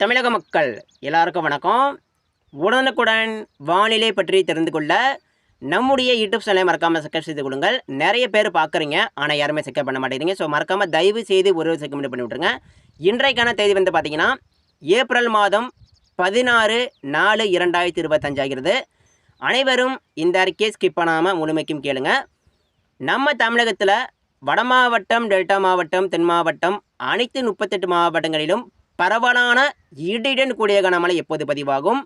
தமிழக மக்கள் எல்லாருக்கும் வணக்கம். உடனுக்குடன் வானிலை பற்றி தெரிந்து கொள்ள நம்முடைய யூடியூப் சேனலை மறக்காமல் சப்ஸ்கிரைப் செய்து கொள்ளுங்கள். நிறைய பேர் பார்க்குறீங்க, ஆனால் யாருமே சப்ஸ்கிரைப் பண்ண மாட்டேங்கிறீங்க. ஸோ மறக்காமல் தயவு செய்து ஒரு செக்மெண்ட் பண்ணி விட்ருங்க. இன்றைக்கான தேதி வந்து பார்த்தீங்கன்னா ஏப்ரல் மாதம் 16/4/2025 ஆகிறது. அனைவரும் இந்த அறிக்கையை ஸ்கிப் பண்ணாமல் முழுமைக்கும் கேளுங்க. நம்ம தமிழகத்தில் வட மாவட்டம், டெல்டா மாவட்டம், தென் மாவட்டம் அனைத்து 38 மாவட்டங்களிலும் பரவலான இடியுடன் கூடிய கனமழை எப்போது பதிவாகும்?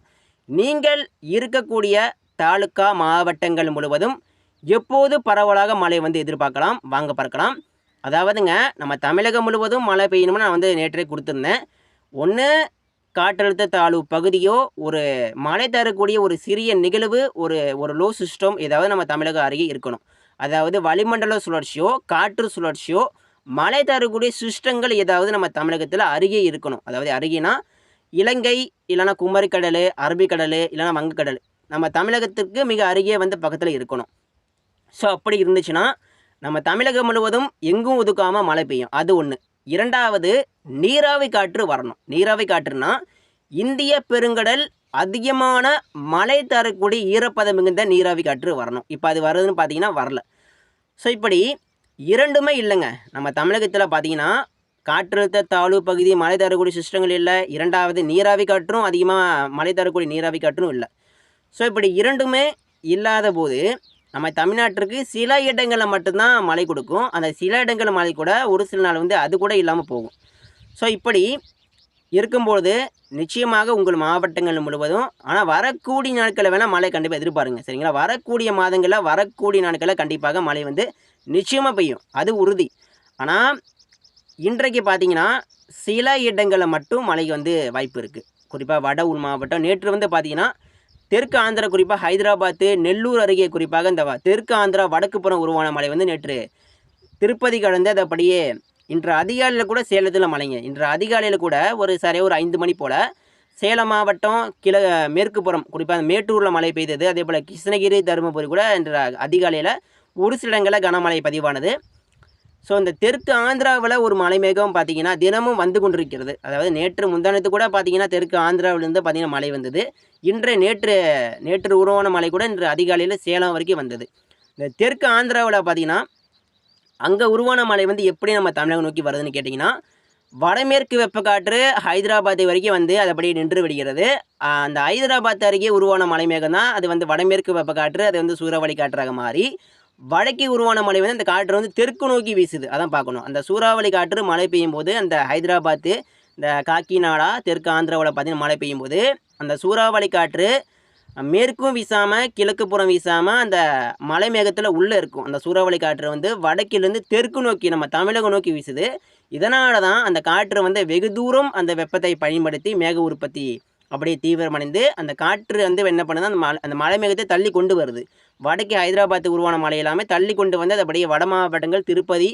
நீங்கள் இருக்கக்கூடிய தாலுக்கா மாவட்டங்கள் முழுவதும் எப்போது பரவலாக மழை வந்து எதிர்பார்க்கலாம்? வாங்க பார்க்கலாம். அதாவதுங்க, நம்ம தமிழகம் முழுவதும் மழை பெய்யணும்னு நான் வந்து நேற்றே கொடுத்துருந்தேன். ஒன்று காற்றழுத்த தாழ்வு பகுதியோ, ஒரு மழை தரக்கூடிய ஒரு சிறிய நிகழ்வு, ஒரு லோ சிஸ்டம் ஏதாவது நம்ம தமிழக அருகே இருக்கணும். அதாவது வளிமண்டல சுழற்சியோ, காற்று சுழற்சியோ, மழை தரக்கூடிய சிஸ்டங்கள் ஏதாவது நம்ம தமிழகத்தில் அருகே இருக்கணும். அதாவது அருகேனா இலங்கை, இல்லைனா குமரிக்கடல், அரபிக்கடல், இல்லைனா வங்கக்கடல் நம்ம தமிழகத்துக்கு மிக அருகே வந்து பக்கத்தில் இருக்கணும். ஸோ அப்படி இருந்துச்சுன்னா நம்ம தமிழகம் முழுவதும் எங்கும் ஒதுக்காமல் மழை பெய்யும். அது ஒன்று. இரண்டாவது, நீராவி காற்று வரணும். நீராவி காற்றுனா இந்திய பெருங்கடல் அதிகமான மழை தரக்கூடிய ஈரப்பதம் மிகுந்த நீராவி காற்று வரணும். இப்போ அது வருதுன்னு பார்த்தீங்கன்னா வரல. ஸோ இப்படி இரண்டுமே இல்லைங்க. நம்ம தமிழகத்தில் பார்த்தீங்கன்னா காற்றழுத்த தாழ்வு பகுதி மழை தரக்கூடிய சிஸ்டங்கள் இல்லை. இரண்டாவது, நீராவி காற்றும் அதிகமாக மழை தரக்கூடிய நீராவி காற்றும் இல்லை. ஸோ இப்படி இரண்டுமே இல்லாத போது நம்ம தமிழ்நாட்டிற்கு சில இடங்களில் மட்டும்தான் மழை கொடுக்கும். அந்த சில இடங்களில் மழை கூட ஒரு சில நாள் வந்து அது கூட இல்லாமல் போகும். ஸோ இப்படி இருக்கும்போது நிச்சயமாக உங்கள் மாவட்டங்கள் முழுவதும், ஆனால் வரக்கூடிய நாட்களில் வேணால் மழை கண்டிப்பாக எதிர்பாருங்க, சரிங்களா? வரக்கூடிய மாதங்களில் வரக்கூடிய நாட்களில் கண்டிப்பாக மழை வந்து நிச்சயமாக பெய்யும், அது உறுதி. ஆனால் இன்றைக்கு பார்த்தீங்கன்னா சில இடங்களில் மட்டும் மழைக்கு வந்து வாய்ப்பு இருக்குது. குறிப்பாக வட உள் மாவட்டம் நேற்று வந்து பார்த்தீங்கன்னா தெற்கு ஆந்திரா, குறிப்பாக ஹைதராபாத்து, நெல்லூர் அருகே குறிப்பாக இந்த தெற்கு ஆந்திரா வடக்கு புறம் உருவான மழை வந்து நேற்று திருப்பதி கடந்து அது அப்படியே இன்று அதிகாலையில் கூட சேலத்தில் மழைங்க. இன்று அதிகாலையில் கூட ஒரு 5 மணி போல் சேலம் மாவட்டம் மேற்கு புறம் குறிப்பாக மேட்டூரில் மழை பெய்தது. அதே போல் கிருஷ்ணகிரி, தருமபுரி கூட இன்று அதிகாலையில் ஒரு சில இடங்களில் கனமழை பதிவானது. ஸோ இந்த தெற்கு ஆந்திராவில் ஒரு மழை மேகம் பார்த்திங்கன்னா தினமும் வந்து கொண்டிருக்கிறது. அதாவது நேற்று முந்தானத்து கூட பார்த்திங்கன்னா தெற்கு ஆந்திராவிலேருந்து பார்த்திங்கன்னா மழை வந்தது. நேற்று உருவான மழை கூட இன்று அதிகாலையில் சேலம் வரைக்கும் வந்தது. இந்த தெற்கு ஆந்திராவில் பார்த்திங்கன்னா அங்கே உருவான மழை வந்து எப்படி நம்ம தமிழகம் நோக்கி வருதுன்னு கேட்டிங்கன்னா, வடமேற்கு வெப்பக்காற்று ஹைதராபாத் வரைக்கும் வந்து அது அப்படியே நின்று விடுகிறது. அந்த ஹைதராபாத் அருகே உருவான மழை மேகம் தான் அது வந்து வடமேற்கு வெப்பக்காற்று, அது வந்து சூறாவளி காற்றாக மாறி வடக்கே உருவான மழை வந்து அந்த காற்று வந்து தெற்கு நோக்கி வீசுது. அதான் பார்க்கணும். அந்த சூறாவளி காற்று மழை பெய்யும் போது அந்த ஹைதராபாத்து, இந்த காக்கிநாடா, தெற்கு ஆந்திராவில் பார்த்திங்கன்னா மழை பெய்யும் போது அந்த சூறாவளி காற்று மேற்கும் வீசாமல் கிழக்கு புறம் வீசாமல் அந்த மலை மேகத்தில் உள்ளே இருக்கும். அந்த சூறாவளி காற்று வந்து வடக்கிலேருந்து தெற்கு நோக்கி நம்ம தமிழகம் நோக்கி வீசுது. இதனால தான் அந்த காற்று வந்து வெகு தூரம் அந்த வெப்பத்தை பயன்படுத்தி மேக உற்பத்தி அப்படியே தீவிரமடைந்து அந்த காற்று வந்து என்ன பண்ணுது, அந்த மலை மேகத்தை தள்ளி கொண்டு வருது. வடக்கே ஹைதராபாத்து உருவான மழை எல்லாமே தள்ளி கொண்டு வந்து அது அப்படியே வட மாவட்டங்கள் திருப்பதி,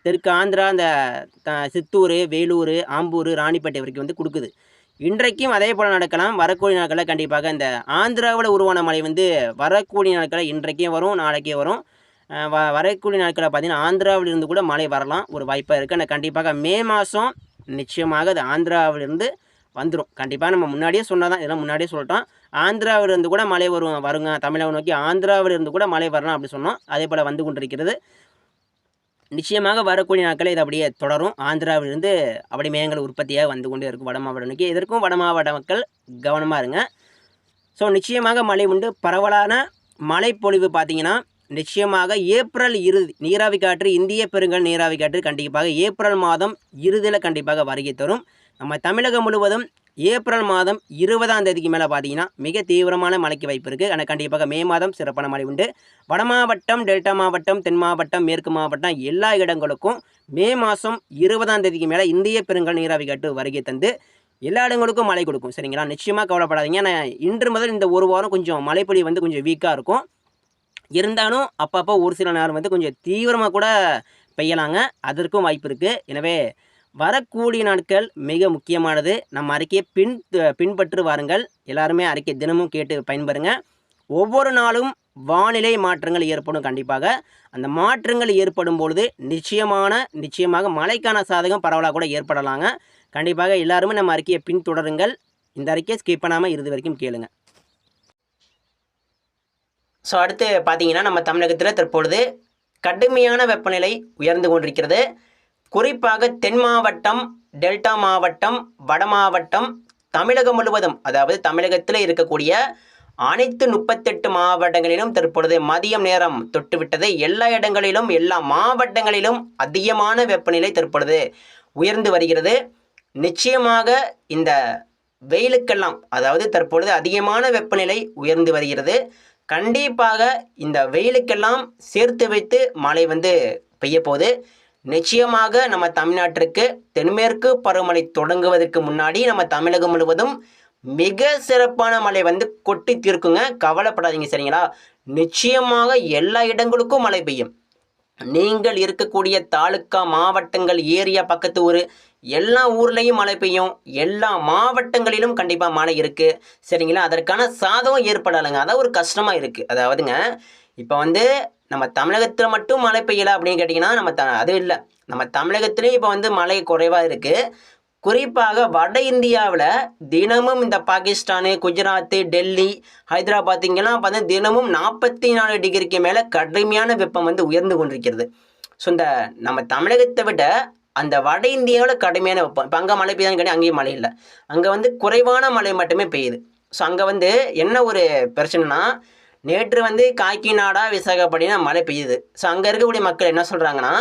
தெற்கு ஆந்திரா, அந்த சித்தூர், வேலூர், ஆம்பூர், ராணிப்பேட்டை வரைக்கும் வந்து கொடுக்குது. இன்றைக்கும் அதே போல் நடக்கலாம். வரக்கூடிய நாட்களில் கண்டிப்பாக இந்த ஆந்திராவில் உருவான மழை வந்து வரக்கூடிய நாட்களில் இன்றைக்கும் வரும், நாளைக்கே வரும். வரக்கூடிய நாட்களில் பார்த்திங்கன்னா ஆந்திராவிலிருந்து கூட மழை வரலாம், ஒரு வாய்ப்பாக இருக்குது. ஆனால் கண்டிப்பாக மே மாதம் நிச்சயமாக அது ஆந்திராவிலிருந்து வந்துடும். கண்டிப்பாக நம்ம முன்னாடியே சொன்னதான், இதெல்லாம் முன்னாடியே சொல்லிட்டோம். ஆந்திராவிலிருந்து கூட மழை வருங்க, தமிழகம் நோக்கி ஆந்திராவிலிருந்து கூட மழை வரலாம் அப்படி சொன்னோம். அதே போல் வந்து கொண்டிருக்கிறது. நிச்சயமாக வரக்கூடிய நாட்களில் இது அப்படியே தொடரும். ஆந்திராவிலிருந்து அப்படி மேகங்கள் உற்பத்தியாக வந்து கொண்டே இருக்கும் வட மாவட்டம் நோக்கி. இதற்கும் வட மாவட்ட மக்கள் கவனமாக இருங்க. ஸோ நிச்சயமாக மழை உண்டு. பரவலான மழை பொழிவு பார்த்திங்கன்னா நிச்சயமாக ஏப்ரல் இறுதி நீராவி காற்று, இந்திய பெருங்கடல் நீராவி காற்று கண்டிப்பாக ஏப்ரல் மாதம் இறுதியில் கண்டிப்பாக வருகை தரும். நம்ம தமிழகம் முழுவதும் ஏப்ரல் மாதம் 20ஆம் தேதிக்கு மேலே பார்த்திங்கன்னா மிக தீவிரமான மழைக்கு வாய்ப்பு இருக்குது. ஆனால் கண்டிப்பாக மே மாதம் சிறப்பான மழை உண்டு. வட மாவட்டம், டெல்டா மாவட்டம், தென் மாவட்டம், மேற்கு மாவட்டம் எல்லா இடங்களுக்கும் மே மாதம் 20ஆம் தேதிக்கு மேலே இந்திய பெருங்கடல் நீராவி காற்று வருகை தந்து எல்லா இடங்களுக்கும் மழை கொடுக்கும், சரிங்களா? நிச்சயமாக கவலைப்படாதீங்க. ஆனால் இன்று முதல் இந்த ஒரு வாரம் கொஞ்சம் மழைப்பொழிவு வந்து கொஞ்சம் வீக்காக இருக்கும். இருந்தாலும் அப்பப்போ ஒரு சில நேரம் வந்து கொஞ்சம் தீவிரமாக கூட பெய்யலாங்க, அதற்கும் வாய்ப்பு இருக்குது. எனவே வரக்கூடிய நாட்கள் மிக முக்கியமானது. நம்ம அறிக்கையை பின்பற்று வாருங்கள். எல்லாருமே அறிக்கை தினமும் கேட்டு பயன்பெறுங்க. ஒவ்வொரு நாளும் வானிலை மாற்றங்கள் ஏற்படும். கண்டிப்பாக அந்த மாற்றங்கள் ஏற்படும் பொழுது நிச்சயமாக மழைக்கான சாதகம் பரவலாக கூட ஏற்படலாங்க. கண்டிப்பாக எல்லாருமே நம்ம அறிக்கையை பின்தொடருங்கள். இந்த அறிக்கையை ஸ்கிப் பண்ணாமல் இறுதி வரைக்கும் கேளுங்க. ஸோ அடுத்து பார்த்தீங்கன்னா நம்ம தமிழகத்தில் தற்பொழுது கடுமையான வெப்பநிலை உயர்ந்து கொண்டிருக்கிறது. குறிப்பாக தென் மாவட்டம், டெல்டா மாவட்டம், வட மாவட்டம், தமிழகம் முழுவதும், அதாவது தமிழகத்தில் இருக்கக்கூடிய அனைத்து 38 மாவட்டங்களிலும் தற்பொழுது மதியம் நேரம் தொட்டுவிட்டது. எல்லா இடங்களிலும், எல்லா மாவட்டங்களிலும் அதிகமான வெப்பநிலை தற்பொழுது உயர்ந்து வருகிறது. நிச்சயமாக இந்த வெயிலுக்கெல்லாம், அதாவது தற்பொழுது அதிகமான வெப்பநிலை உயர்ந்து வருகிறது. கண்டிப்பாக இந்த வெயிலுக்கெல்லாம் சேர்த்து வைத்து மழை பெய்ய போகுது. நிச்சயமாக நம்ம தமிழ்நாட்டிற்கு தென்மேற்கு பருவமழை தொடங்குவதற்கு முன்னாடி நம்ம தமிழகம் முழுவதும் மிக சிறப்பான மழை கொட்டி தீர்க்குங்க. கவலைப்படாதீங்க, சரிங்களா? நிச்சயமாக எல்லா இடங்களுக்கும் மழை பெய்யும். நீங்கள் இருக்கக்கூடிய தாலுக்கா, மாவட்டங்கள், ஏரியா, பக்கத்து ஊர், எல்லா ஊர்லேயும் மழை பெய்யும். எல்லா மாவட்டங்களிலும் கண்டிப்பாக மழை இருக்குது, சரிங்களா? அதற்கான சாதகம் ஏற்படலைங்க. அதான் ஒரு கஷ்டமாக இருக்குது. அதாவதுங்க இப்போ நம்ம தமிழகத்தில் மட்டும் மழை பெய்யலை அப்படின்னு கேட்டிங்கன்னா அது இல்லை. நம்ம தமிழகத்துலேயும் இப்போ மழை குறைவாக இருக்குது. குறிப்பாக வட இந்தியாவில் தினமும் இந்த பாகிஸ்தானு, குஜராத்து, டெல்லி, ஹைதராபாத் இங்கெல்லாம் தினமும் 44 டிகிரிக்கு மேலே கடுமையான வெப்பம் உயர்ந்து கொண்டிருக்கிறது. ஸோ இந்த நம்ம தமிழகத்தை விட அந்த வட இந்தியாவில் கடுமையான வெப்பம். இப்போ அங்கே மழை பெய்யுதான்னு கேட்டால் அங்கேயும் மழை இல்லை. அங்கே குறைவான மழை மட்டுமே பெய்யுது. ஸோ அங்கே என்ன ஒரு பிரச்சனைனா, நேற்று காக்கிநாடா, விசாகப்பட்டினம் மழை பெய்யுது. ஸோ அங்கே இருக்கக்கூடிய மக்கள் என்ன சொல்கிறாங்கன்னா,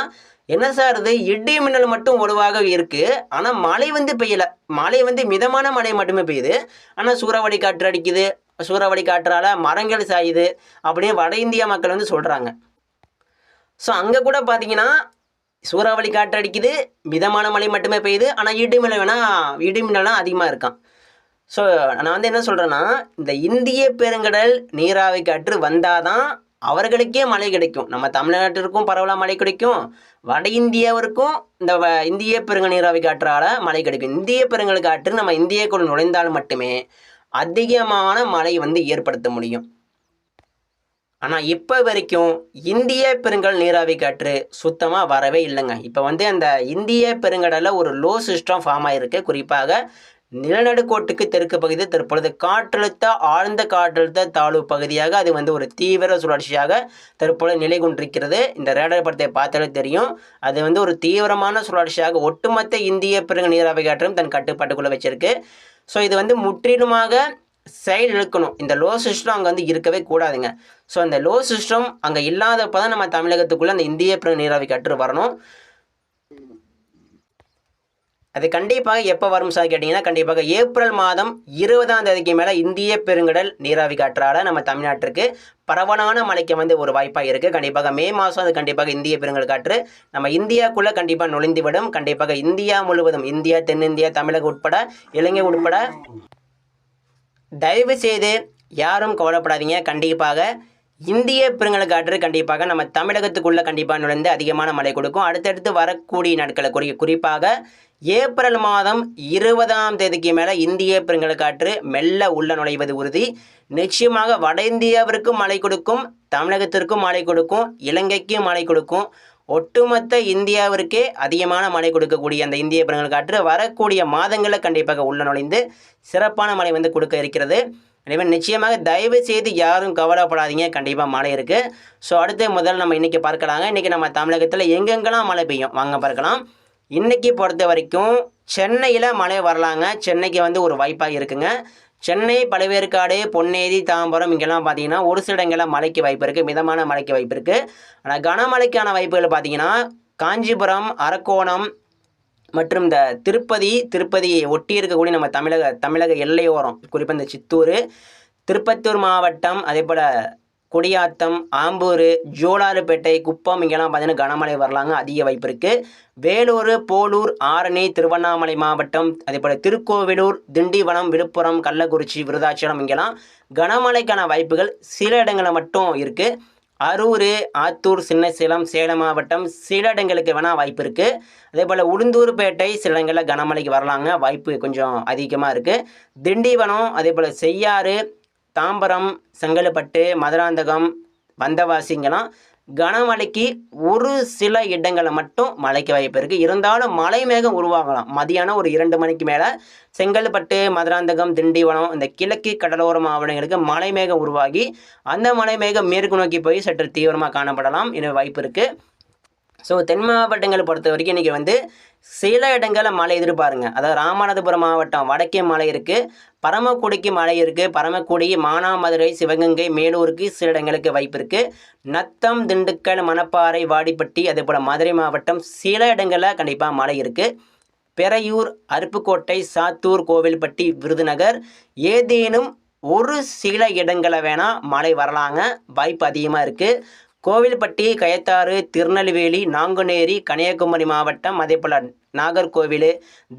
என்ன சார் இது இடி மின்னல் மட்டும் ஒழுவாக இருக்குது, ஆனால் மழை பெய்யலை. மழை மிதமான மழை மட்டுமே பெய்யுது. ஆனால் சூறாவளி காற்று அடிக்குது, சூறாவளி காற்றால் மரங்கள் சாயுது அப்படின்னு வட இந்தியா மக்கள் சொல்கிறாங்க. ஸோ அங்கே கூட பார்த்தீங்கன்னா சூறாவளி காற்று அடிக்குது, மிதமான மழை மட்டுமே பெய்யுது, ஆனால் இடி மின்னலாம் அதிகமாக இருக்கான். ஸோ நான் என்ன சொல்கிறேன்னா, இந்த இந்திய பெருங்கடல் நீராவி காற்று வந்தால் தான் அவர்களுக்கே மழை கிடைக்கும். நம்ம தமிழ்நாட்டிற்கும் பரவலாக மழை கிடைக்கும், வட இந்தியாவிற்கும் இந்த இந்திய பெருங்கல் நீராவி காற்றால் மழை கிடைக்கும். இந்திய பெருங்கல் காற்று நம்ம இந்தியாவுக்குள் நுழைந்தால் மட்டுமே அதிகமான மழை ஏற்படுத்த முடியும். ஆனால் இப்போ வரைக்கும் இந்திய பெருங்கல் நீராவி காற்று சுத்தமாக வரவே இல்லைங்க. இப்போ அந்த இந்திய பெருங்கடலில் ஒரு லோ சிஸ்டம் ஃபார்ம் ஆகிருக்கு. குறிப்பாக நிலநடுக்கோட்டுக்கு தெற்கு பகுதி தற்பொழுது ஆழ்ந்த காற்றழுத்த தாழ்வு பகுதியாக அது ஒரு தீவிர சுழற்சியாக தற்பொழுது நிலை கொண்டிருக்கிறது. இந்த ரேடார் படத்தை பார்த்தாலே தெரியும். அது ஒரு தீவிரமான சுழற்சியாக ஒட்டுமொத்த இந்திய பெருங்கல் நீராவி காற்றும் தன் கட்டுப்பாட்டுக்குள்ளே வச்சிருக்கு. ஸோ இது முற்றிலுமாக சைடு இழுக்கணும். இந்த லோ சிஸ்டம் அங்கே இருக்கவே கூடாதுங்க. ஸோ அந்த லோ சிஸ்டம் அங்கே இல்லாதப்போ தான் நம்ம தமிழகத்துக்குள்ளே அந்த இந்திய பெருங்கல் நீராவி காற்று வரணும். அது கண்டிப்பாக எப்போ வரும் சார் கேட்டிங்கன்னா, கண்டிப்பாக ஏப்ரல் மாதம் 20ஆம் தேதிக்கு மேலே இந்திய பெருங்கடல் நீராவி காற்றால் நம்ம தமிழ்நாட்டிற்கு பரவலான மழைக்கு ஒரு வாய்ப்பாக இருக்குது. கண்டிப்பாக மே மாதம் அது கண்டிப்பாக இந்திய பெருங்கடல் காற்று நம்ம இந்தியாவுக்குள்ளே கண்டிப்பாக நுழைந்துவிடும். கண்டிப்பாக இந்தியா முழுவதும், இந்தியா, தென்னிந்தியா, தமிழகம் உட்பட, இலங்கை உட்பட, தயவு செய்து யாரும் கவலைப்படாதீங்க. கண்டிப்பாக இந்திய பெருங்கல் காற்று கண்டிப்பாக நம்ம தமிழகத்துக்குள்ளே கண்டிப்பாக நுழைந்து அதிகமான மழை கொடுக்கும். அடுத்தடுத்து வரக்கூடிய நாட்களை குறிப்பாக ஏப்ரல் மாதம் 20ஆம் தேதிக்கு மேலே இந்திய பெருங்கல் காற்று மெல்ல உள்ள நுழைவது உறுதி. நிச்சயமாக வட இந்தியாவிற்கும் மழை கொடுக்கும், தமிழகத்திற்கும் மழை கொடுக்கும், இலங்கைக்கும் மழை கொடுக்கும். ஒட்டுமொத்த இந்தியாவிற்கே அதிகமான மழை கொடுக்கக்கூடிய அந்த இந்திய பெருங்கல் காற்று வரக்கூடிய மாதங்களில் கண்டிப்பாக உள்ள நுழைந்து சிறப்பான மழை கொடுக்க இருக்கிறது. எனவே நிச்சயமாக தயவு செய்து யாரும் கவலைப்படாதீங்க, கண்டிப்பாக மழை இருக்குது. ஸோ அடுத்து முதல்ல நம்ம இன்றைக்கி பார்க்கலாங்க. இன்றைக்கி நம்ம தமிழகத்தில் எங்கெங்கெல்லாம் மழை பெய்யும் வாங்க பார்க்கலாம். இன்றைக்கி பொறுத்த வரைக்கும் சென்னையில் மழை வரலாங்க. சென்னைக்கு ஒரு வாய்ப்பாக இருக்குங்க. சென்னை, பழவேற்காடு, பொன்னேரி, தாம்பரம் இங்கெல்லாம் பார்த்தீங்கன்னா ஒரு சில இடங்களில் மழைக்கு வாய்ப்பு இருக்குது, மிதமான மழைக்கு வாய்ப்பு இருக்குது. ஆனால் கனமழைக்கான வாய்ப்புகள் பார்த்தீங்கன்னா காஞ்சிபுரம், அரக்கோணம் மற்றும் இந்த திருப்பதியை ஒட்டி இருக்கக்கூடிய நம்ம தமிழக எல்லையோரம், குறிப்பாக இந்த சித்தூர், திருப்பத்தூர் மாவட்டம், அதே போல் குடியாத்தம், ஆம்பூர், ஜோலார்பேட்டை, குப்பம் இங்கெல்லாம் பார்த்தீங்கன்னா கனமழை வரலாங்க, அதிக வாய்ப்பு இருக்குது. வேலூர், போலூர், ஆரணி, திருவண்ணாமலை மாவட்டம், அதே போல் திருக்கோவிலூர், திண்டிவனம், விழுப்புரம், கள்ளக்குறிச்சி, விருதாச்சலம் இங்கெல்லாம் கனமழைக்கான வாய்ப்புகள் சில இடங்களில் மட்டும் இருக்குது. அரூர், ஆத்தூர், சின்னசேலம், சேலம் மாவட்டம் சில இடங்களுக்கு வேணால் வாய்ப்பு இருக்குது. அதே போல் உளுந்தூர்பேட்டை சில இடங்களில் கனமழைக்கு வரலாங்க, வாய்ப்பு கொஞ்சம் அதிகமாக இருக்குது. திண்டிவனம், அதே போல் செய்யாறு, தாம்பரம், செங்கல்பட்டு, மதுராந்தகம், வந்தவாசி இங்கெல்லாம் கனமழைக்கு ஒரு சில இடங்களில் மட்டும் மழைக்கு வாய்ப்பு இருக்குது. இருந்தாலும் மழை மேகம் உருவாகலாம். மதியானம் ஒரு 2 மணிக்கு மேலே செங்கல்பட்டு, மதுராந்தகம், திண்டிவனம் இந்த கிழக்கு கடலோர மாவட்டங்களுக்கு மழை மேகம் உருவாகி அந்த மழை மேகம் மேற்கு நோக்கி போய் சற்று தீவிரமாக காணப்படலாம் என வாய்ப்பு இருக்குது. ஸோ தென் மாவட்டங்களை பொறுத்த வரைக்கும் இன்றைக்கி வந்து சில இடங்களில் மழை எதிர்பாருங்க. அதாவது ராமநாதபுரம் மாவட்டம் வடக்கே மழை இருக்குது, பரமக்குடிக்கு மழை இருக்குது, பரமக்குடி, மானாமதுரை, சிவகங்கை, மேலூருக்கு சில இடங்களுக்கு வாய்ப்பு இருக்குது. நத்தம், திண்டுக்கல், மணப்பாறை, வாடிப்பட்டி அதே போல் மதுரை மாவட்டம் சில இடங்களில் கண்டிப்பாக மழை இருக்குது. பெரையூர், அருப்புக்கோட்டை, சாத்தூர், கோவில்பட்டி, விருதுநகர் ஏதேனும் ஒரு சில இடங்களில் வேணால் மழை வரலாங்க, வாய்ப்பு அதிகமாக இருக்குது. கோவில்பட்டி, கயத்தாறு, திருநெல்வேலி, நாங்குநேரி, கன்னியாகுமரி மாவட்டம் அதே போல் நாகர்கோவில்,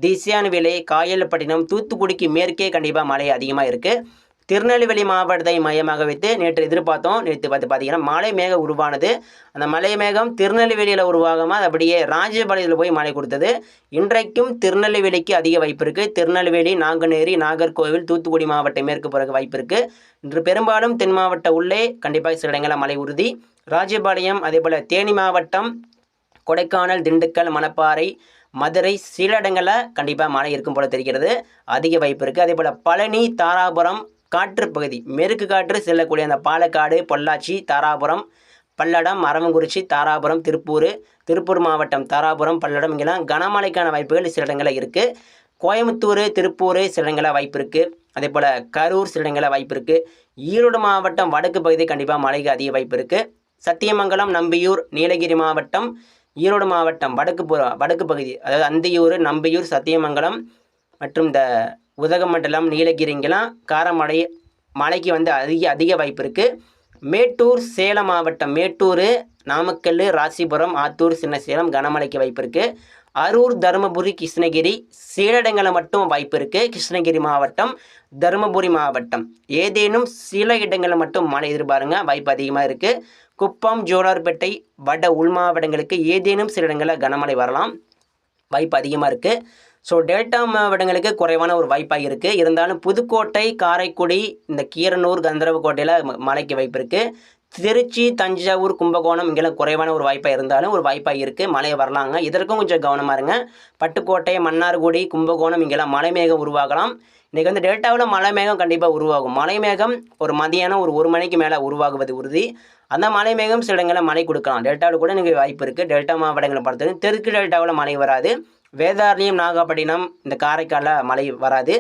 திசியான்விலை, காயல்பட்டினம், தூத்துக்குடிக்கு மேற்கே கண்டிப்பாக மழை அதிகமாக இருக்குது. திருநெல்வேலி மாவட்டத்தை மையமாக வைத்து நேற்று எதிர்பார்த்தோம். நேற்று பார்த்தீங்கன்னா மழை மேகம் உருவானது. அந்த மழை மேகம் திருநெல்வேலியில் உருவாகாமல் அது அப்படியே ராஜபாளையத்தில் போய் மழை கொடுத்தது. இன்றைக்கும் திருநெல்வேலிக்கு அதிக வாய்ப்பு இருக்குது. திருநெல்வேலி, நாங்குநேரி, நாகர்கோவில், தூத்துக்குடி மாவட்ட மேற்கு பிறகு வாய்ப்பு இருக்குது. இன்று பெரும்பாலும் தென் மாவட்ட உள்ளே கண்டிப்பாக சில இடங்களில் மழை உறுதி. ராஜபாளையம் அதே போல் தேனி மாவட்டம், கொடைக்கானல், திண்டுக்கல், மணப்பாறை, மதுரை சில இடங்களில் கண்டிப்பாக மழை இருக்கும் போல தெரிகிறது, அதிக வாய்ப்பு இருக்குது. அதே போல் பழனி, தாராபுரம் காற்று பகுதி மேற்கு காற்று செல்லக்கூடிய அந்த பாலக்காடு, பொள்ளாச்சி, தாராபுரம், பல்லடம், அரவங்குறிச்சி, தாராபுரம், திருப்பூர் மாவட்டம் தாராபுரம், பல்லடம் இங்கெல்லாம் கனமழைக்கான வாய்ப்புகள் சில இடங்களில் இருக்குது. கோயம்புத்தூர், திருப்பூர் சில இடங்களில் வாய்ப்பு இருக்குது. அதே போல் கரூர் சில இடங்களில் வாய்ப்பு இருக்குது. ஈரோடு மாவட்டம் வடக்கு பகுதி கண்டிப்பாக மழைக்கு அதிக வாய்ப்பு இருக்குது. சத்தியமங்கலம், நம்பியூர், நீலகிரி மாவட்டம், ஈரோடு மாவட்டம் வடக்கு பகுதி அதாவது அந்தியூர், நம்பியூர், சத்தியமங்கலம் மற்றும் இந்த உதகமண்டலம், நீலகிரிங்கெல்லாம் காரமழை மழைக்கு வந்து அதிக வாய்ப்பு இருக்குது. மேட்டூர், சேலம் மாவட்டம், மேட்டூர், நாமக்கல், ராசிபுரம், ஆத்தூர், சின்ன சேலம் கனமழைக்கு வாய்ப்பு இருக்குது. அரூர், தருமபுரி, கிருஷ்ணகிரி சில இடங்களில் மட்டும் வாய்ப்பு இருக்குது. கிருஷ்ணகிரி மாவட்டம், தருமபுரி மாவட்டம் ஏதேனும் சில இடங்களில் மட்டும் மழை எதிர்பாருங்க, வாய்ப்பு அதிகமாக இருக்குது. குப்பம், ஜோலார்பேட்டை, வட உள் மாவட்டங்களுக்கு ஏதேனும் சில இடங்களில் கனமழை வரலாம், வாய்ப்பு அதிகமாக இருக்குது. ஸோ டெல்டா மாவட்டங்களுக்கு குறைவான ஒரு வாய்ப்பாக இருக்குது. இருந்தாலும் புதுக்கோட்டை, காரைக்குடி, இந்த கீரனூர், கந்தரவக்கோட்டையில் மழைக்கு வாய்ப்பு இருக்குது. திருச்சி, தஞ்சாவூர், கும்பகோணம் இங்கெல்லாம் குறைவான ஒரு வாய்ப்பாக இருந்தாலும் ஒரு வாய்ப்பாக இருக்குது, மழை வரலாங்க. இதற்கும் கொஞ்சம் கவனமாக இருங்க. பட்டுக்கோட்டை, மன்னார்குடி, கும்பகோணம் இங்கெல்லாம் மழை மேகம் உருவாகலாம். இன்றைக்கி வந்து டெல்டாவில் மழை மேகம் கண்டிப்பாக உருவாகும். மழை மேகம் ஒரு மதியானம் ஒரு 1 மணிக்கு மேலே உருவாகுவது உறுதி. அந்த மழை மேகம் சில இடங்களில் மழை கொடுக்கலாம். டெல்டாவில் கூட எனக்கு வாய்ப்பு இருக்குது. டெல்டா மாவட்டங்களை பொறுத்தவரை தெற்கு டெல்டாவில் மழை வராது. வேதாரண்யம், நாகப்பட்டினம், இந்த காரைக்காலில் மழை வராது.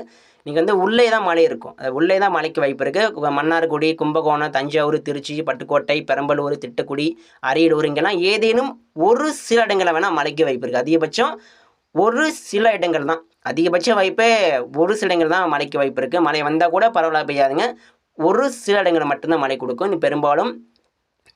நீங்கள் வந்து உள்ளே தான் மழை இருக்கும், அது உள்ளே தான் மழைக்கு வாய்ப்பு இருக்குது. மன்னார்குடி, கும்பகோணம், தஞ்சாவூர், திருச்சி, பட்டுக்கோட்டை, பெரம்பலூர், திட்டக்குடி, அரியலூர் இங்கெல்லாம் ஏதேனும் ஒரு சில இடங்களில் வேணால் மழைக்கு வாய்ப்பு இருக்குது. அதிகபட்சம் ஒரு சில இடங்கள் தான், அதிகபட்ச வாய்ப்பே ஒரு சில இடங்கள் தான் மழைக்கு வாய்ப்பு இருக்குது. மழை வந்தால் கூட பரவாயில்ல பெய்யாதுங்க, ஒரு சில இடங்கள் மட்டும்தான் மழை கொடுக்கும். இது பெரும்பாலும்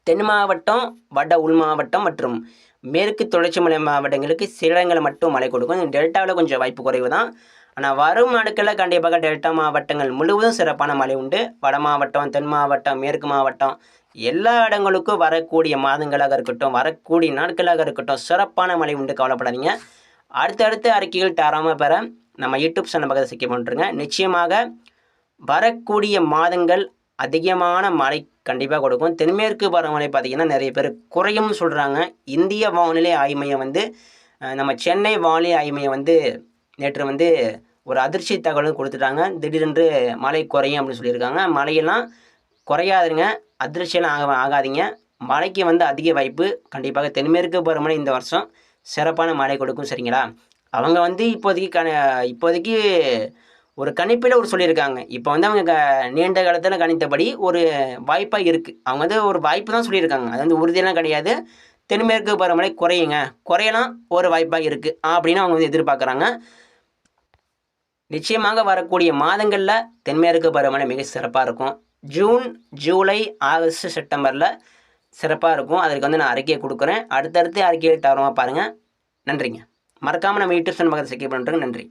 தென் மாவட்டம், வட உள் மாவட்டம் மற்றும் மேற்கு தொடர்ச்சி மலை மாவட்டங்களுக்கு சில இடங்களில் மட்டும் மழை கொடுக்கும். டெல்டாவில் கொஞ்சம் வாய்ப்பு குறைவு தான். ஆனால் வரும் நாட்களில் கண்டிப்பாக டெல்டா மாவட்டங்கள் முழுவதும் சிறப்பான மழை உண்டு. வட மாவட்டம், தென் மாவட்டம், மேற்கு மாவட்டம் எல்லா இடங்களுக்கும் வரக்கூடிய மாதங்களாக இருக்கட்டும், வரக்கூடிய நாட்களாக இருக்கட்டும் சிறப்பான மழை உண்டு, கவலைப்படாதீங்க. அடுத்தடுத்த அறிக்கைகள் தராமல் பெற நம்ம யூடியூப் சேனல் பக்கத்தை சிக்க பண்ணுறங்க. நிச்சயமாக வரக்கூடிய மாதங்கள் அதிகமான மழை கண்டிப்பாக கொடுக்கும். தென்மேற்கு பருவமழை பார்த்திங்கன்னா நிறைய பேர் குறையும் சொல்கிறாங்க. இந்திய வானிலை ஆய்வு மையம் வந்து நம்ம சென்னை வானிலை ஆய்வு மையம் வந்து நேற்று வந்து ஒரு அதிர்ச்சி தகவலும் கொடுத்துட்டாங்க. திடீரென்று மழை குறையும் அப்படின்னு சொல்லியிருக்காங்க. மழையெல்லாம் குறையாதுங்க, அதிர்ச்சியெல்லாம் ஆகாதீங்க. மழைக்கு வந்து அதிக வாய்ப்பு கண்டிப்பாக தென்மேற்கு பருவமழை இந்த வருஷம் சிறப்பான மழை கொடுக்கும், சரிங்களா? அவங்க வந்து இப்போதைக்கு ஒரு கணிப்பில் ஒரு சொல்லியிருக்காங்க. இப்போ வந்து அவங்க நீண்ட காலத்தில் கணித்தபடி ஒரு வாய்ப்பாக இருக்குது. அவங்க வந்து ஒரு வாய்ப்பு தான் சொல்லியிருக்காங்க, அது வந்து உறுதியெல்லாம் கிடையாது. தென்மேற்கு பருவமழை குறையலாம் ஒரு வாய்ப்பாக இருக்குது அப்படின்னு அவங்க வந்து எதிர்பார்க்குறாங்க. நிச்சயமாக வரக்கூடிய மாதங்களில் தென்மேற்கு பருவமழை மிக சிறப்பாக இருக்கும். ஜூன், ஜூலை, ஆகஸ்ட், செப்டம்பரில் சிறப்பாக இருக்கும். அதற்கு வந்து நான் அறிக்கையை கொடுக்குறேன். அடுத்தடுத்து அறிக்கையை தரமாக பாருங்கள். நன்றிங்க. மறக்காமல் நம்ம யூடியூப் சேனல் பக்கத்தை சப்ஸ்கிரைப் பண்ணுறேங்க. நன்றி.